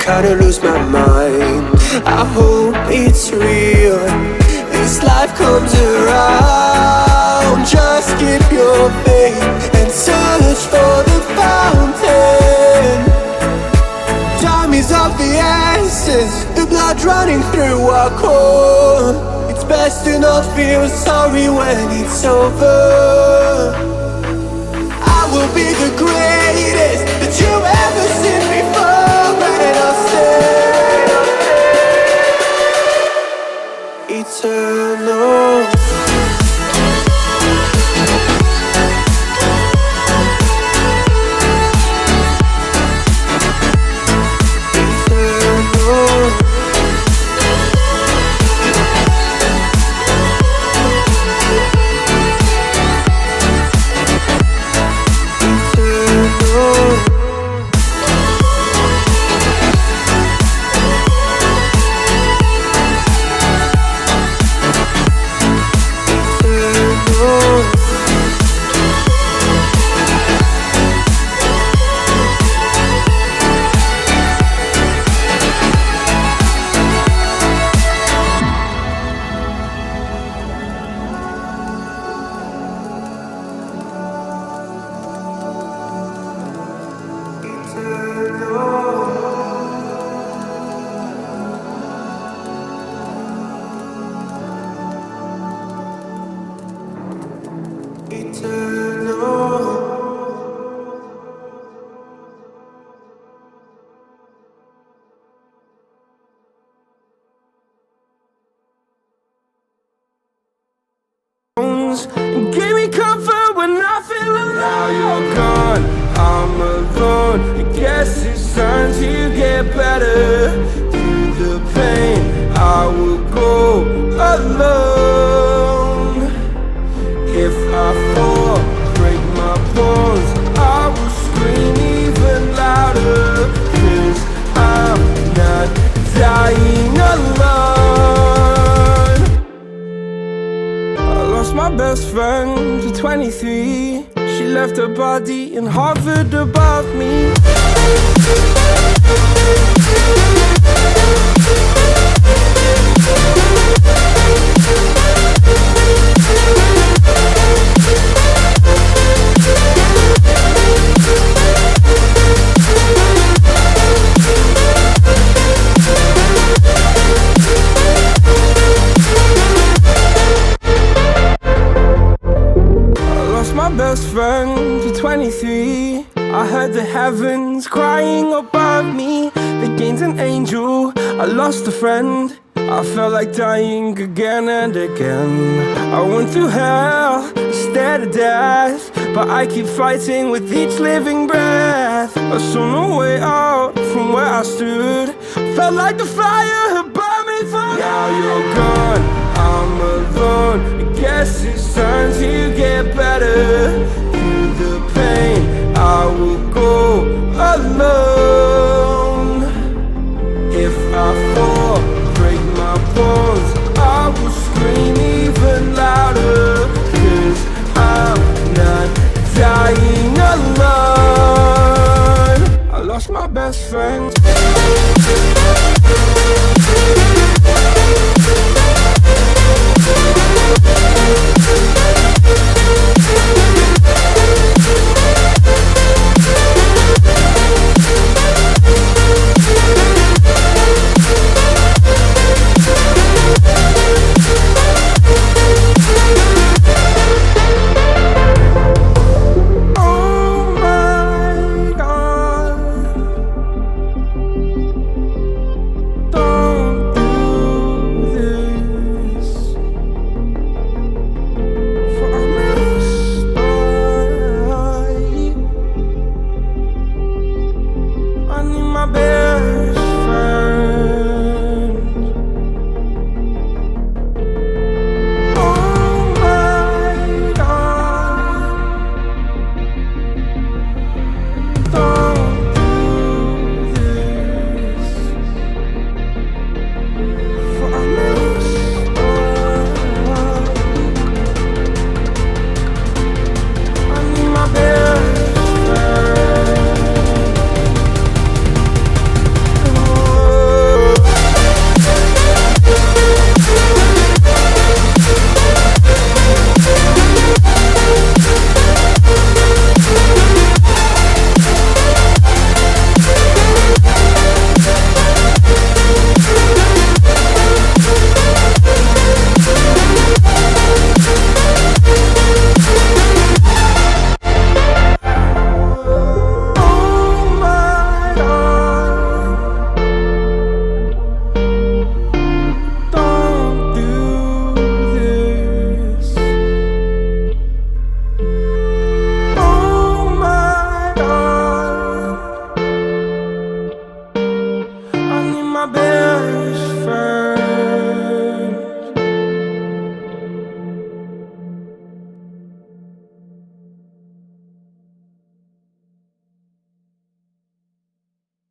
kinda lose my mind. I hope it's real, this life comes around. Just keep your faith and search for the fountain. Time is of the essence, the blood running through our core. It's best to not feel sorry when it's over. I will be the greatest that you've ever seen before, and I'll stay eternal. Gave me comfort when I feel alone. Now you're gone, I'm alone. I guess it's time to get better. Through the pain, I will go alone. If I fall, break my bones, I will scream even louder. 'Cause I'm not dying alone. I lost my best friend to 23. She left her body and hovered above me. My best friend to 23. I heard the heavens crying above me. They gained an angel, I lost a friend. I felt like dying again and again. I went through hell, stared at death, but I keep fighting with each living breath. I saw no way out from where I stood. Felt like the fire had burned me for. Now you're gone, I'm alone. I guess it's time to get better. Through the pain, I will go alone.